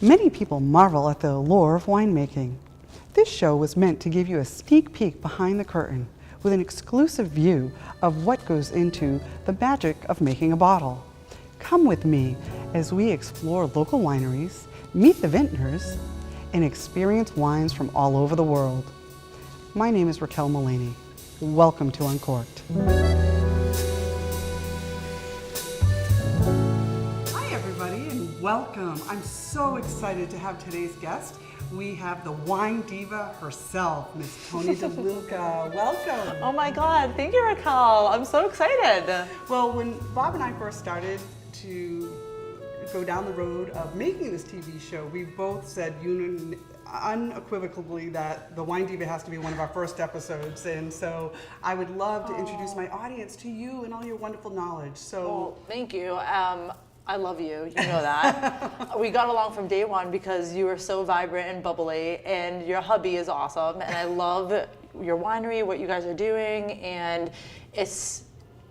Many people marvel at the allure of winemaking. This show was meant to give you a sneak peek behind the curtain with an exclusive view of what goes into the magic of making a bottle. Come with me as we explore local wineries, meet the vintners, and experience wines from all over the world. My name is Raquel Mullaney. Welcome to Uncorked. Welcome. I'm so excited to have today's guest. We have the wine diva herself, Miss Toni DeLuca. Welcome. Oh my God, thank you, Raquel. I'm so excited. Well, when Bob and I first started to go down the road of making this TV show, we both said unequivocally that the wine diva has to be one of our first episodes. And so I would love to introduce my audience to you and all your wonderful knowledge. So thank you. I love you, you know that. We got along from day one because you are so vibrant and bubbly, and your hubby is awesome, and I love your winery, what you guys are doing, and it's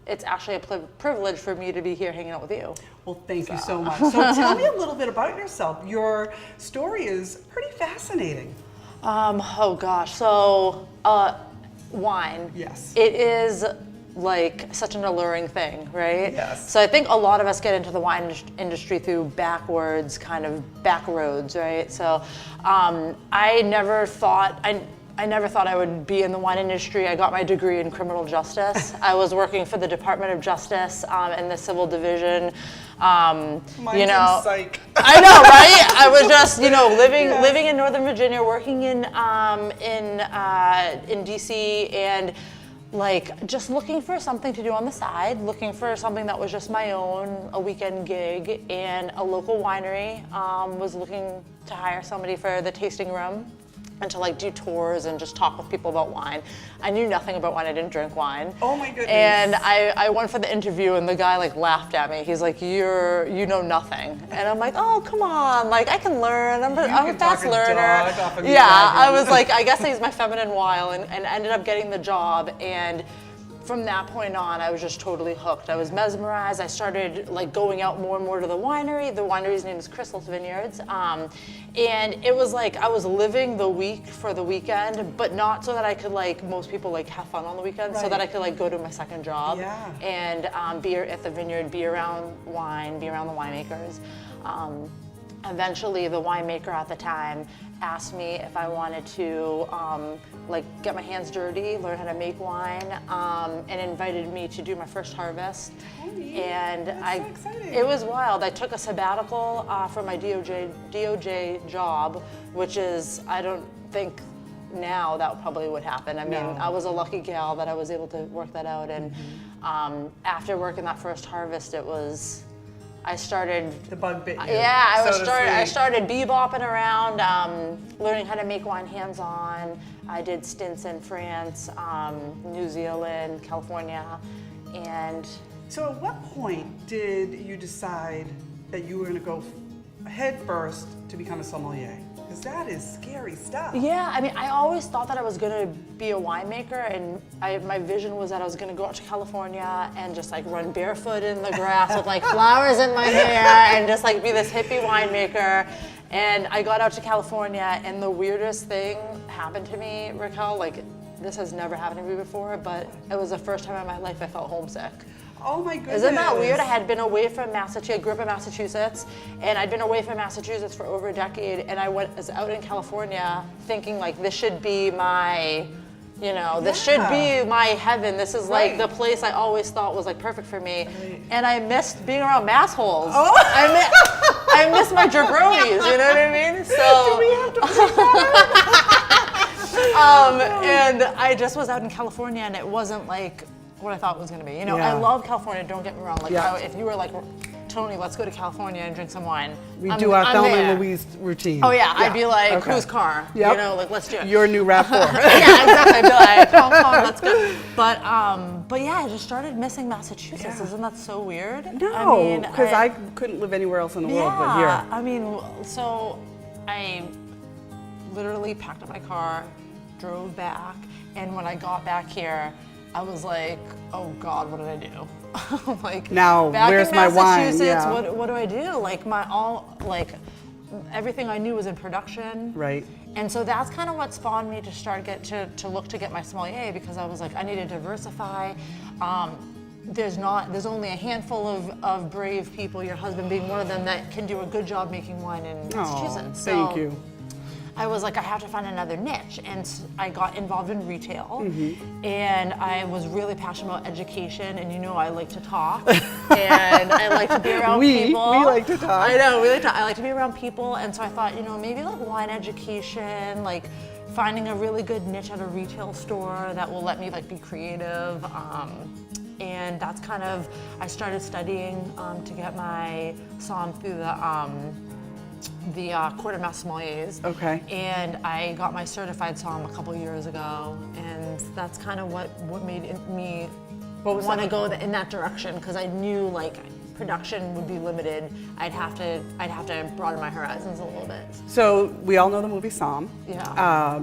actually a privilege for me to be here hanging out with you. Well, thank you so much. So tell me a little bit about yourself. Your story is pretty fascinating. Oh gosh, so wine. Yes. It is like such an alluring thing, right? Yes. So I think a lot of us get into the wine industry through backwards, kind of back roads, right? So I never thought I would be in the wine industry. I got my degree in criminal justice. I was working for the Department of Justice in the civil division. Mine's in psych. I know, right? I was just, living in Northern Virginia, working in DC, and like just looking for something to do on the side, looking for something that was just my own, a weekend gig, and a local winery was looking to hire somebody for the tasting room and to like do tours and just talk with people about wine. I knew nothing about wine, I didn't drink wine. Oh my goodness. And I went for the interview and the guy like laughed at me. He's like, you know nothing. And I'm like, oh, come on, like I can learn, I'm a fast learner. I was like, I guess I used my feminine wile and ended up getting the job. And from that point on, I was just totally hooked. I was mesmerized. I started like going out more and more to the winery. The winery's name is Crystal's Vineyards. And it was like I was living the week for the weekend, but not so that I could, like most people, like have fun on the weekend, so that I could like go to my second job and be at the vineyard, be around wine, be around the winemakers. Eventually, the winemaker at the time asked me if I wanted to like get my hands dirty, learn how to make wine, and invited me to do my first harvest. And so exciting. It was wild. I took a sabbatical from my DOJ job, which is, I don't think now that probably would happen. I mean, I was a lucky gal that I was able to work that out. And after working that first harvest, I started the bug bit you. Yeah, I started bebopping around, learning how to make wine hands-on. I did stints in France, New Zealand, California, and so at what point did you decide that you were going to go head first to become a sommelier? Because that is scary stuff. Yeah, I mean, I always thought that I was going to be a winemaker, and my vision was that I was going to go out to California and just like run barefoot in the grass with like flowers in my hair and just like be this hippie winemaker. And I got out to California, and the weirdest thing happened to me, Raquel. Like, this has never happened to me before, but it was the first time in my life I felt homesick. Oh my goodness. Isn't that weird? I had been away from Massachusetts. I grew up in Massachusetts, and I'd been away from Massachusetts for over a decade, and I was out in California thinking like, this should be my, this should be my heaven. This is like the place I always thought was like perfect for me. Right. And I missed being around massholes. Oh. I miss my jabronis, you know what I mean? So. Do we have to break that? And I just was out in California, and it wasn't like what I thought it was going to be. I love California, don't get me wrong. Like, if you were like, Toni, let's go to California and drink some wine. We do our Thelma and Louise routine. Oh yeah, I'd be like, whose car? Yep. Like, let's do it. Your new RAV4. Yeah, exactly. I'd be like, come, let's go. But yeah, I just started missing Massachusetts. Yeah. Isn't that so weird? No, because I couldn't live anywhere else in the world but here. I mean, so I literally packed up my car, drove back, and when I got back here, I was like, oh God, what did I do? Like, now, back where's in my wine? Massachusetts, what do I do? Like, everything I knew was in production. Right. And so that's kind of what spawned me to start to look to get my sommelier, because I was like, I need to diversify. There's only a handful of brave people, your husband being one of them, that can do a good job making wine in Massachusetts. Thank you. I was like, I have to find another niche, and I got involved in retail, and I was really passionate about education, and you know I like to talk, and I like to be around people. We like to talk. I know, I like to be around people, and so I thought, you know, maybe like wine education, like finding a really good niche at a retail store that will let me like be creative. And that's kind of, I started studying to get my somm through the Court of Master Sommeliers. Okay. And I got my certified somm a couple years ago, and that's kind of what made me want to go in that direction, because I knew like production would be limited. I'd have to broaden my horizons a little bit. So we all know the movie Somm. Yeah.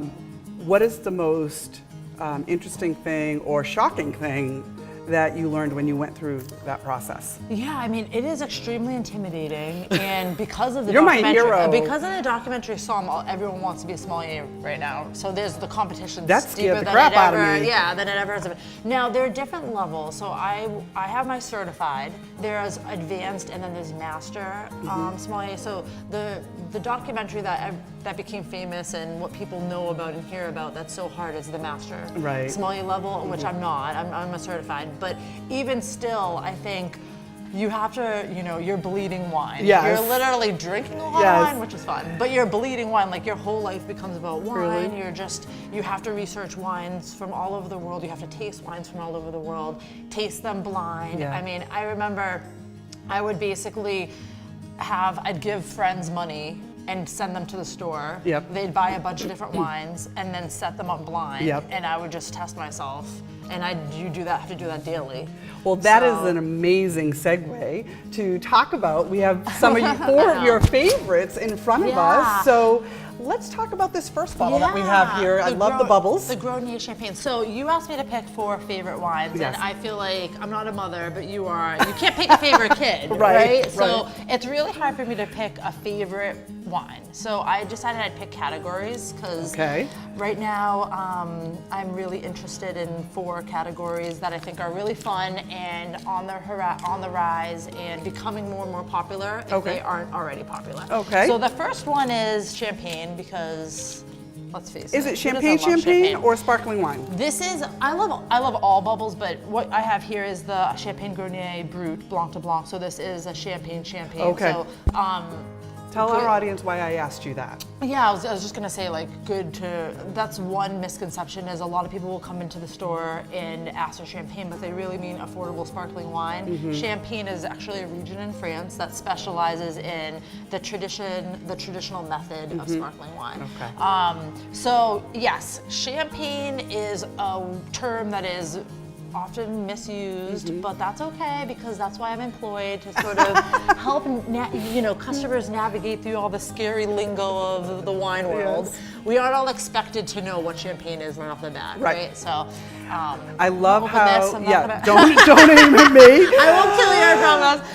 What is the most interesting thing or shocking thing that you learned when you went through that process? Yeah, I mean, it is extremely intimidating, and because of the You're my documentary, hero. Because of the documentary Somm, everyone wants to be a sommelier right now. So there's the competition. That scared the crap out of me. Yeah, than it ever has been. Now there are different levels. So I have my certified. There's advanced, and then there's master sommelier. So the documentary that became famous and what people know about and hear about that's so hard is the master sommelier level, which I'm not. I'm a certified. But even still, I think you have to, you know, you're bleeding wine. Yes. You're literally drinking a lot of wine, which is fun, but you're bleeding wine. Like your whole life becomes about wine. Really? You have to research wines from all over the world. You have to taste wines from all over the world, taste them blind. Yeah. I mean, I remember I would basically I'd give friends money and send them to the store. Yep. They'd buy a bunch of different wines and then set them up blind. Yep. And I would just test myself. And have to do that daily. Well, that is an amazing segue to talk about. We have four of your favorites in front of us. So let's talk about this first bottle that we have here. I love the bubbles. The Grenier champagne. So you asked me to pick 4 favorite wines, and I feel like I'm not a mother, but you are. You can't pick a favorite kid, right? So it's really hard for me to pick a favorite wine. So I decided I'd pick categories, because right now I'm really interested in 4 categories that I think are really fun and on the rise and becoming more and more popular if they aren't already popular. So the first one is champagne, because let's face it. Is it champagne or sparkling wine? This is, I love all bubbles, but what I have here is the Champagne Grenier Brut Blanc de Blanc. So this is a champagne. Okay. So, tell our audience why I asked you that. Yeah, I was just gonna say, like, that's one misconception, is a lot of people will come into the store and ask for champagne, but they really mean affordable sparkling wine. Champagne is actually a region in France that specializes in the traditional method of sparkling wine. So yes, champagne is a term that is often misused, but that's okay, because that's why I'm employed, to sort of help customers navigate through all the scary lingo of the wine world. We aren't all expected to know what champagne is right off the bat, right? So I love how don't aim at me. I won't kill you, I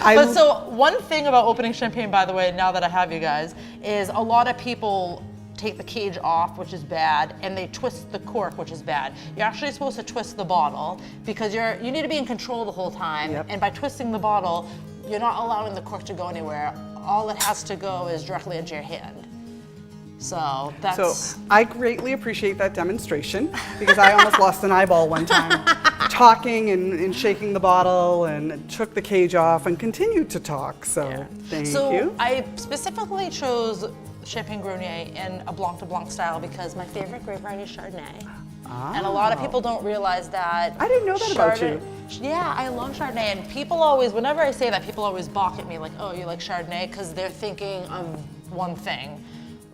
promise. So one thing about opening champagne, by the way, now that I have you guys, is a lot of people take the cage off, which is bad, and they twist the cork, which is bad. You're actually supposed to twist the bottle, because you need to be in control the whole time. And by twisting the bottle, you're not allowing the cork to go anywhere. All it has to go is directly into your hand. So I greatly appreciate that demonstration, because I almost lost an eyeball one time talking and shaking the bottle, and took the cage off and continued to talk. So thank you. I specifically chose Champagne Grenier in a Blanc de Blanc style because my favorite grape variety is Chardonnay. And a lot of people don't realize that. I didn't know that about you. Yeah, I love Chardonnay, and people always, whenever I say that, people always balk at me like, oh, you like Chardonnay? Because they're thinking of one thing.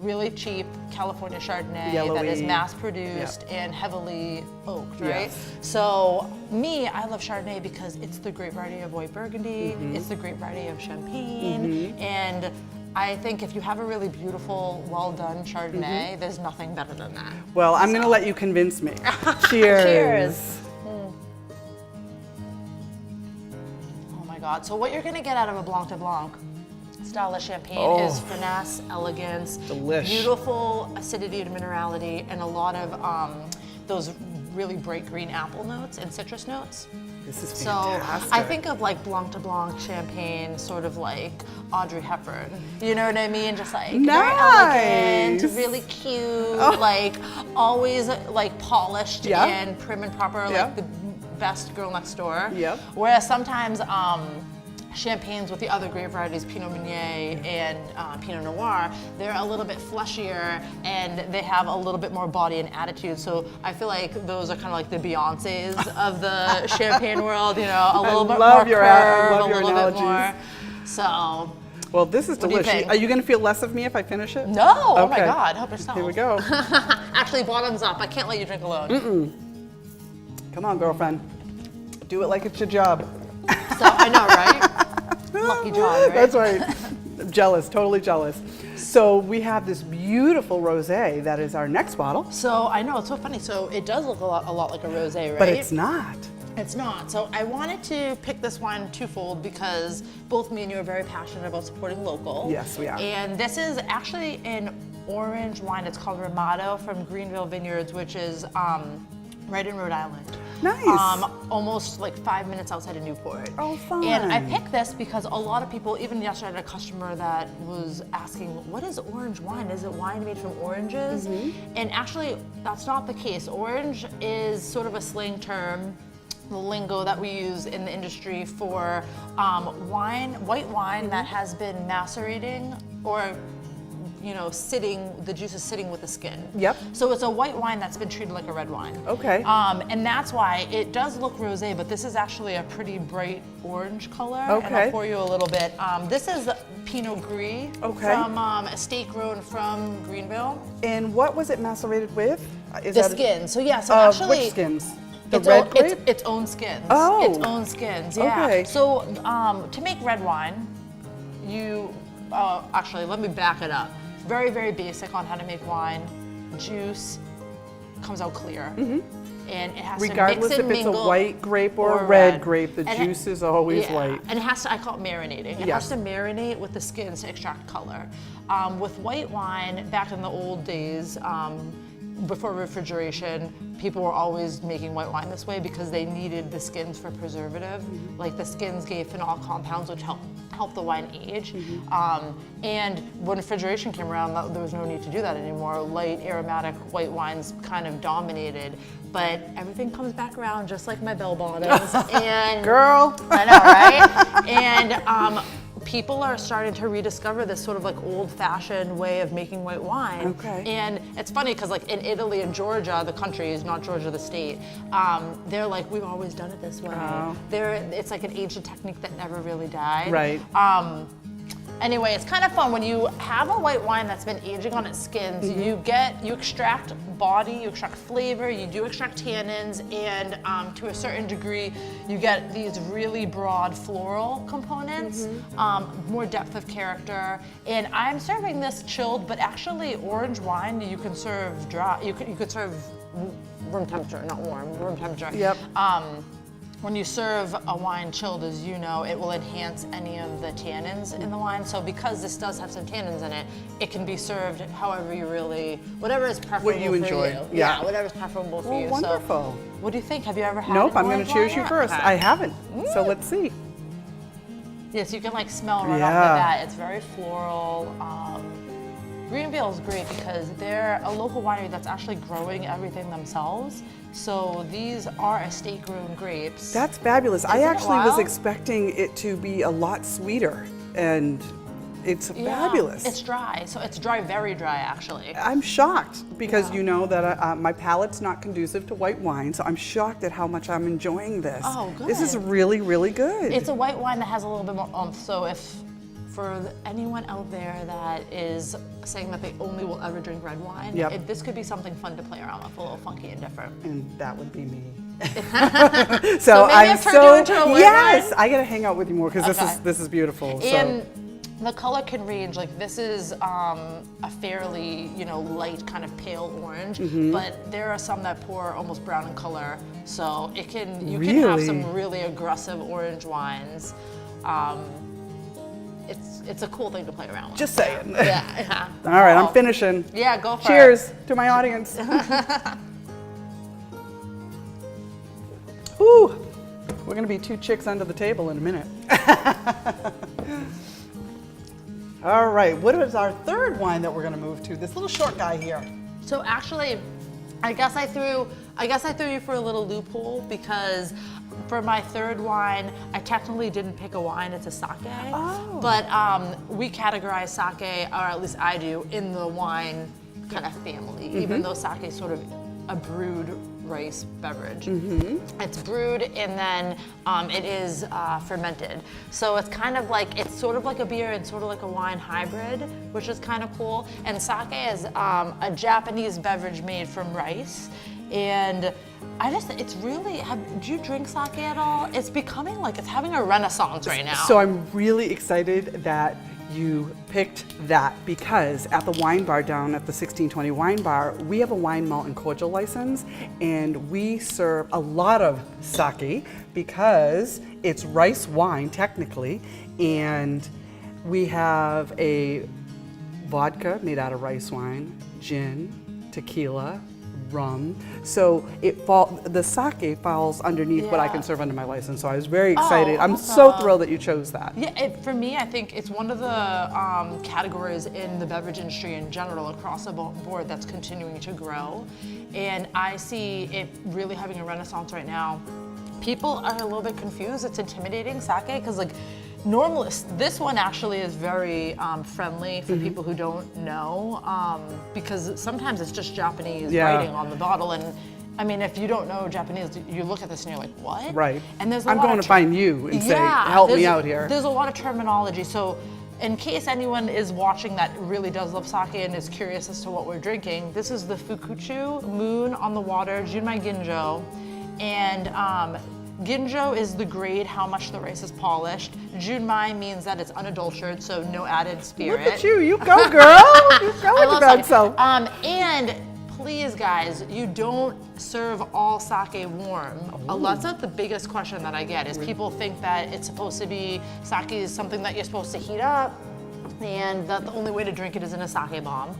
Really cheap California Chardonnay that is mass-produced and heavily oaked, right? So me, I love Chardonnay because it's the grape variety of white Burgundy, it's the grape variety of Champagne, and I think if you have a really beautiful, well-done Chardonnay, there's nothing better than that. Well, I'm going to let you convince me. Cheers. Cheers. Oh my God. So what you're going to get out of a Blanc de Blanc style of champagne is finesse, elegance, Delish. beautiful acidity and minerality, and a lot of those really bright green apple notes and citrus notes. This is So fantastic. I think of like Blanc de Blanc champagne, sort of like Audrey Hepburn. You know what I mean? Just like very elegant, really cute, like always like polished and prim and proper, like the best girl next door. Yep. Whereas sometimes champagnes with the other grape varieties, Pinot Meunier and Pinot Noir, they're a little bit fleshier and they have a little bit more body and attitude. So I feel like those are kind of like the Beyoncés of the champagne world, you know, a little bit more curve, a little bit more. So. Well, this is delicious. think? Are you going to feel less of me if I finish it? No, oh my Okay. God, help yourself. Here we go. Actually, bottoms up. I can't let you drink alone. Come on, girlfriend. Do it like it's your job. So I know, right? Lucky job, right? That's right. Jealous, totally jealous. So we have this beautiful rosé that is our next bottle. So I know, it's so funny. So it does look a lot like a rosé, right? But it's not. It's not. So I wanted to pick this wine twofold because both me and you are very passionate about supporting local. Yes, we are. And this is actually an orange wine. It's called Ramato from Greenville Vineyards, which is right in Rhode Island. Nice. Almost like 5 minutes outside of Newport. Oh, fun. And I picked this because a lot of people, even yesterday I had a customer that was asking, what is orange wine? Is it wine made from oranges? And actually, that's not the case. Orange is sort of a slang term, the lingo that we use in the industry for white wine that has been macerating or the juice is sitting with the skin. Yep. So it's a white wine that's been treated like a red wine. Okay. And that's why it does look rosé, but this is actually a pretty bright orange color. Okay. And I'll pour you a little bit. This is Pinot Gris from estate grown from Greenville. And what was it macerated with? Is The that skin. So yeah, so actually. which skins? The It's red grape? its own skins. Oh. Its own skins, yeah. Okay. So to make red wine, actually, let me back it up. Very, very basic on how to make wine. Juice comes out clear. And it has Regardless to mix and if it's a mingle white grape or a red grape, the And juice is always light. And it has to, I call it marinating. It Yes. has to marinate with the skins to extract color. With white wine, back in the old days, before refrigeration, people were always making white wine this way because they needed the skins for preservative. Like the skins gave phenol compounds which help the wine age. And when refrigeration came around, there was no need to do that anymore. Light, aromatic white wines kind of dominated. But everything comes back around, just like my bell bottoms. And Girl. I know, right? And people are starting to rediscover this sort of like old-fashioned way of making white wine. Okay. And it's funny because like in Italy and Georgia, the countries, not Georgia the state, they're like, we've always done it this way. Oh. It's like an ancient technique that never really died. Right. Anyway, it's kind of fun when you have a white wine that's been aging on its skins. You extract body, you extract flavor, you do extract tannins, and to a certain degree, you get these really broad floral components, more depth of character. And I'm serving this chilled, but actually, orange wine you can serve dry. You could serve room temperature, not warm, room temperature. Yep. When you serve a wine chilled, as you know, it will enhance any of the tannins in the wine. So because this does have some tannins in it, it can be served however you whatever is preferable What you enjoy. for you. Yeah. Whatever's preferable for Well, you. wonderful. So, what do you think? Have you ever had Nope, an I'm going orange to cheers wine you yet? first. Okay. I haven't. So let's see. Yes, you can like smell right off the bat. It's very floral. Greenville is great because they're a local winery that's actually growing everything themselves. So these are estate-grown grapes. That's fabulous. I Isn't it actually was wild? expecting it to be a lot sweeter, and it's fabulous. It's dry, so it's dry, very dry actually. I'm shocked because you know that my palate's not conducive to white wine, so I'm shocked at how much I'm enjoying this. Oh, good. This is really, really good. It's a white wine that has a little bit more oomph, so if for anyone out there that is saying that they only will ever drink red wine, this could be something fun to play around with, a little funky and different. And that would be me. So maybe I'm I've turned you into a white yes, wine? I gotta hang out with you more because this is beautiful. And the color can range. Like this is a fairly light kind of pale orange, but there are some that pour almost brown in color. So you can have some really aggressive orange wines. it's a cool thing to play around with. Just saying. Yeah. All right, I'm finishing. Yeah, go for it. Cheers to my audience. Ooh, we're gonna be two chicks under the table in a minute. All right, what is our third wine that we're gonna move to? This little short guy here. So actually, I guess I threw you for a little loophole because for my third wine, I technically didn't pick a wine, it's a sake. Oh. But we categorize sake, or at least I do, in the wine kind of family, even though sake is sort of a brewed rice beverage. It's brewed and then it is fermented. So it's kind of like, it's sort of like a beer and sort of like a wine hybrid, which is kind of cool. And sake is a Japanese beverage made from rice. And it's really, do you drink sake at all? It's becoming like, it's having a renaissance right now. So I'm really excited that you picked that because at the wine bar down at the 1620 Wine Bar, we have a wine, malt, and cordial license, and we serve a lot of sake because it's rice wine technically, and we have a vodka made out of rice wine, gin, tequila, rum. So the sake falls underneath what I can serve under my license. So I was very excited. I'm so thrilled that you chose that. Yeah, for me, I think it's one of the categories in the beverage industry in general across the board that's continuing to grow. And I see it really having a renaissance right now. People are a little bit confused. It's intimidating, sake, because like, normally, this one actually is very friendly for people who don't know, because sometimes it's just Japanese writing on the bottle, and I mean, if you don't know Japanese, you look at this and you're like, what? Right. And there's I'm going to find you and say, help me out here. There's a lot of terminology, so in case anyone is watching that really does love sake and is curious as to what we're drinking, this is the Fukuchu Moon on the Water Junmai Ginjo, and Ginjo is the grade, how much the rice is polished. Junmai means that it's unadulterated, so no added spirit. Look at you, you go girl, you go with your bad self. And please guys, you don't serve all sake warm. That's the biggest question that I get is people think that it's supposed to be, sake is something that you're supposed to heat up, and that the only way to drink it is in a sake bomb.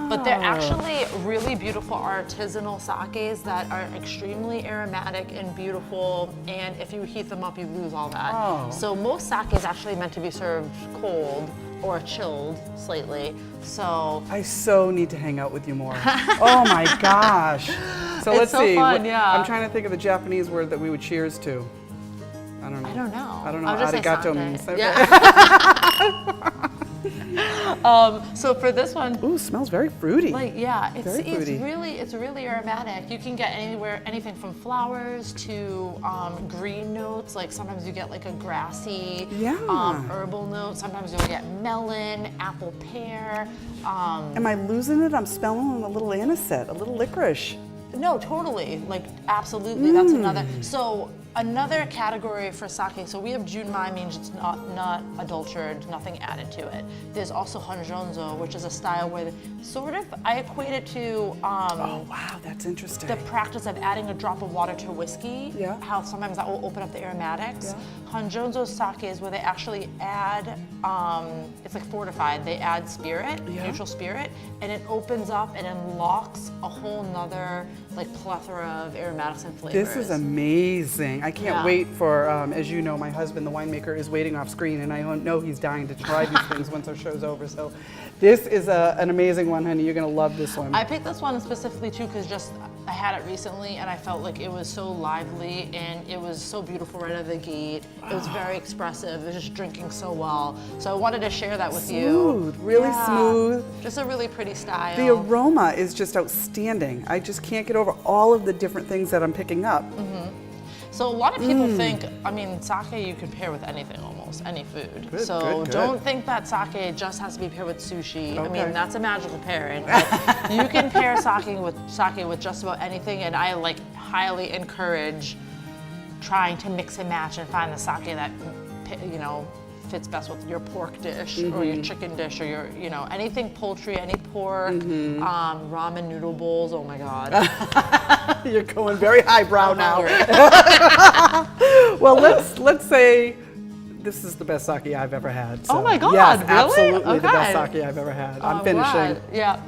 But they're actually really beautiful artisanal sakes that are extremely aromatic and beautiful, and if you heat them up, you lose all that. So most sake is actually meant to be served cold or chilled slightly. So I so need to hang out with you more. Oh my gosh. So let's see. Fun, I'm trying to think of the Japanese word that we would cheers to. I don't know. I don't know. Arigato means. So for this one, ooh, smells very fruity. It's really aromatic. You can get anything from flowers to green notes. Like sometimes you get like a grassy, herbal note. Sometimes you'll get melon, apple, pear. Am I losing it? I'm smelling a little anisette, a little licorice. No, totally. Like absolutely. That's another. So another category for sake, so we have Junmai, means it's not adulterated, nothing added to it. There's also Honjonzo, which is a style where sort of, I equate it to oh wow, that's interesting. The practice of adding a drop of water to whiskey, how sometimes that will open up the aromatics. Honjonzo sake is where they actually add, it's like fortified, they add spirit, neutral spirit, and it opens up and unlocks a whole nother like plethora of aromatics and flavors. This is amazing. I can't wait for, as you know, my husband, the winemaker, is waiting off screen, and I know he's dying to try these things once our show's over. So this is an amazing one, honey. You're going to love this one. I picked this one specifically, too, because I had it recently, and I felt like it was so lively, and it was so beautiful right out of the gate. It was very expressive. It was just drinking so well. So I wanted to share that with you. Smooth, really smooth. Just a really pretty style. The aroma is just outstanding. I just can't get over all of the different things that I'm picking up. So a lot of people think, I mean, sake you can pair with anything almost, any food. Good. Don't think that sake just has to be paired with sushi. I mean, that's a magical pairing. But you can pair sake with just about anything, and I like highly encourage trying to mix and match and find the sake that, you know, fits best with your pork dish or your chicken dish or your, you know, anything poultry, any pork, ramen noodle bowls. Oh my God. You're going very highbrow now. Well, let's say This is the best sake I've ever had. Oh my God, yes, really? absolutely the Okay. best sake I've ever had. Oh, I'm finishing. glad. Yeah.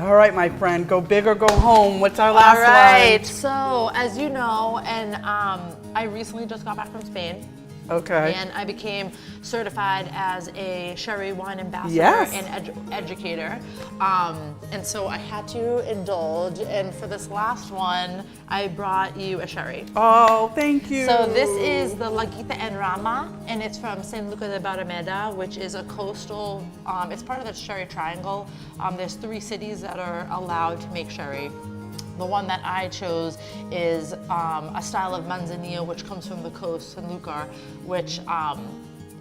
All right, my friend, go big or go home. What's our last All right. one? So, as you know, and I recently just got back from Spain. Okay. And I became certified as a sherry wine ambassador Yes. and educator. And so I had to indulge. And for this last one, I brought you a sherry. Oh, thank you. So this is the Laguita en Rama, and it's from San Luca de Barrameda, which is a coastal, it's part of the Sherry Triangle. There's 3 cities that are allowed to make sherry. The one that I chose is a style of manzanilla, which comes from the coast, San Lucar, which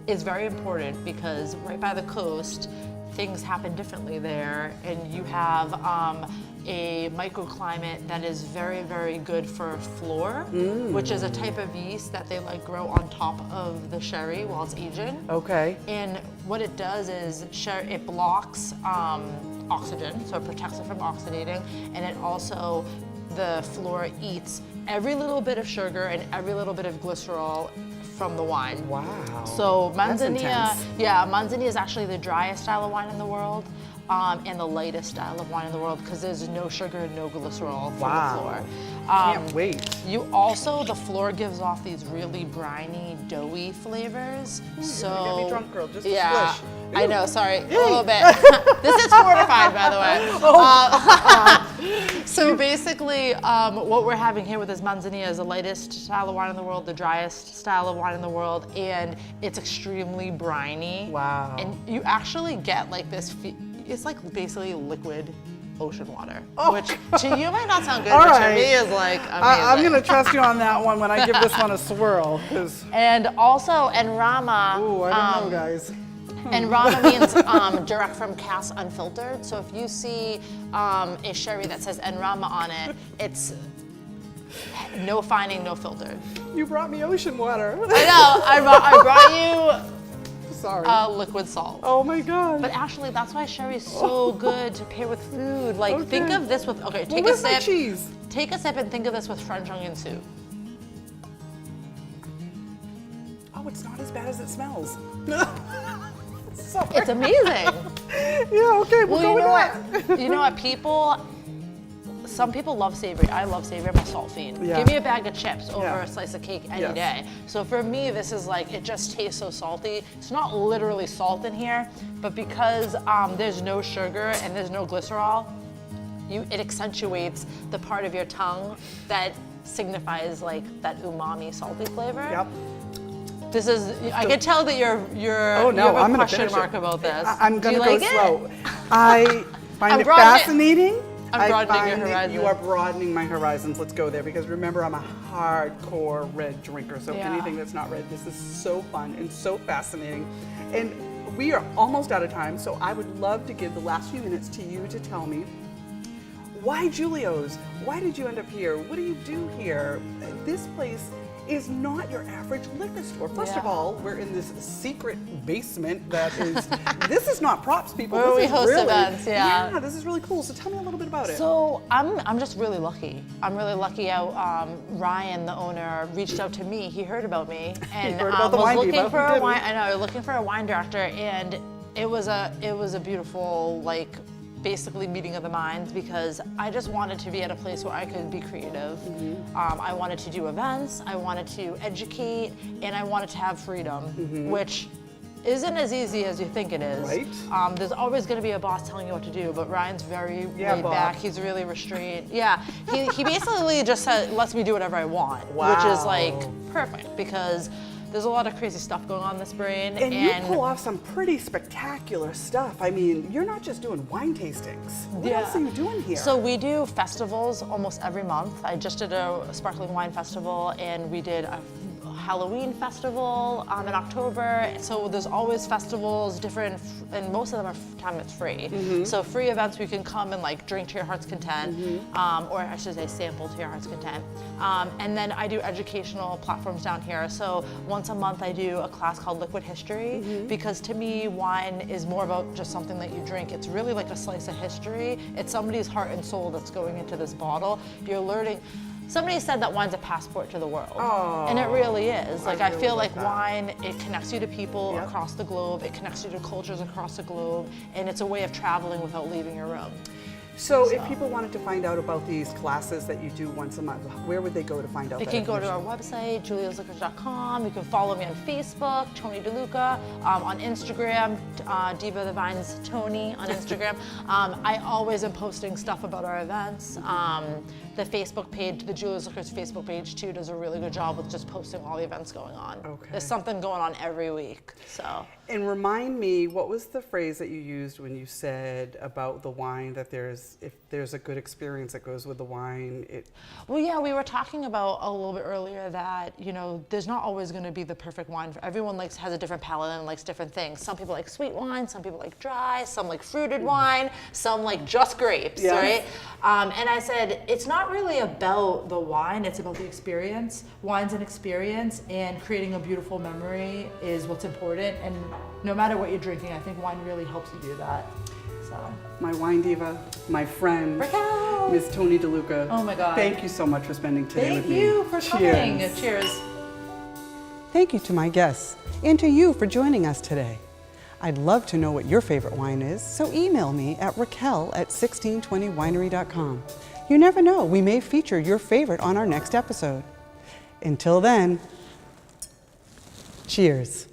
is very important because right by the coast, things happen differently there, and you have a microclimate that is very, very good for flor, which is a type of yeast that they like grow on top of the sherry while it's aging. Okay. And what it does is it blocks oxygen, so it protects it from oxidating, and it also, the flora eats every little bit of sugar and every little bit of glycerol from the wine. Wow. So That's manzanilla, intense. yeah, manzanilla is actually the driest style of wine in the world. And the lightest style of wine in the world because there's no sugar and no glycerol from Wow. the floor. Can't wait. You also, the floor gives off these really briny, doughy flavors. So You're gonna get me drunk, girl. Just a yeah, splish. I know. Sorry, a little bit. This is fortified, by the way. So basically, what we're having here with this manzanilla is the lightest style of wine in the world, the driest style of wine in the world, and it's extremely briny. Wow. And you actually get like this. It's like basically liquid ocean water, Oh, which to you might not sound good, All but to right. me is like amazing. I'm going to trust you on that one when I give this one a swirl. 'Cause, And also, en Rama. ooh, I don't know, guys. En Rama means direct from cask unfiltered. So if you see a sherry that says en Rama on it, it's no fining, no filtered. You brought me ocean water. I know. I brought Sorry. you liquid salt. Oh my God. But actually, that's why sherry is so good to pair with food. Like, Okay. think of this with, okay, take a where's my sip. cheese? Take a sip and think of this with French onion soup. Oh, it's not as bad as it smells. Sorry. It's amazing. Yeah, okay, we'll go you with know that. what? You know what? Some people love savory. I love savory. I'm a salt fiend. Yeah. Give me a bag of chips over Yeah. a slice of cake any Yes. day. So for me, this is like, it just tastes so salty. It's not literally salt in here, but because there's no sugar and there's no glycerol, it accentuates the part of your tongue that signifies like that umami salty flavor. Yep. This is, I can tell that Oh you no, have a I'm gonna question finish mark it. about this. I'm Do gonna you go like it? slow. I find I'm it broadening- fascinating. I'm broadening your I find that horizons. you are broadening my horizons. Let's go there because remember, I'm a hardcore red drinker. So Yeah. anything that's not red, this is so fun and so fascinating. And we are almost out of time, so I would love to give the last few minutes to you to tell me why Julio's? Why did you end up here? What do you do here? This place is not your average liquor store. First of Yeah. all, we're in this secret basement that is, this is not props, people. Where this we is host really, events, yeah. Yeah, this is really cool. So tell me a little bit about it. So I'm just really lucky. I'm really lucky. Ryan, the owner, reached out to me. He heard about me and heard about the was wine looking diva. for Who a didn't? wine. I know, looking for a wine director, and it was a beautiful like. Basically meeting of the minds because I just wanted to be at a place where I could be creative. I wanted to do events, I wanted to educate, and I wanted to have freedom, which isn't as easy as you think it is. Right. There's always going to be a boss telling you what to do, but Ryan's very Yeah, laid Bob. back. He's really restrained. Yeah, he basically just lets me do whatever I want, which is Wow. like perfect because there's a lot of crazy stuff going on this brain. And you pull off some pretty spectacular stuff. I mean, you're not just doing wine tastings. What else are you doing here? So we do festivals almost every month. I just did a sparkling wine festival and we did a Halloween festival in October. So there's always festivals, different, and most of them are time it's free. So free events where you can come and like drink to your heart's content, or I should say sample to your heart's content. And then I do educational platforms down here. So once a month I do a class called Liquid History because to me wine is more about just something that you drink. It's really like a slice of history. It's somebody's heart and soul that's going into this bottle. You're learning. Somebody said that wine's a passport to the world, Oh, and it really is. Like I really feel like like that. wine, it connects you to people Yep. across the globe, it connects you to cultures across the globe, and it's a way of traveling without leaving your room. So if people wanted to find out about these classes that you do once a month, where would they go to find out You that can go to information? our website, juliasliquors.com. You can follow me on Facebook, Tony DeLuca, on Instagram, Diva the Vines Tony on Instagram. I always am posting stuff about our events. The Facebook page, the Julia's Liquors Facebook page too, does a really good job with just posting all the events going on. Okay. There's something going on every week, so. And remind me, what was the phrase that you used when you said about the wine, that if there's a good experience that goes with the wine, Well, yeah, we were talking about a little bit earlier that, you know, there's not always going to be the perfect wine. Everyone has a different palate and likes different things. Some people like sweet wine, some people like dry, some like fruited wine, some like just grapes, Yeah. right? And I said, it's not really about the wine, it's about the experience. Wine's an experience, and creating a beautiful memory is what's important. And no matter what you're drinking, I think wine really helps you do that. So. my wine diva, my friend, Raquel! Ms. Tony DeLuca. Oh my God. Thank you so much for spending today with Thank me. you for coming. Cheers. Cheers. Thank you to my guests and to you for joining us today. I'd love to know what your favorite wine is, so email me at raquel@1620winery.com. You never know, we may feature your favorite on our next episode. Until then, cheers.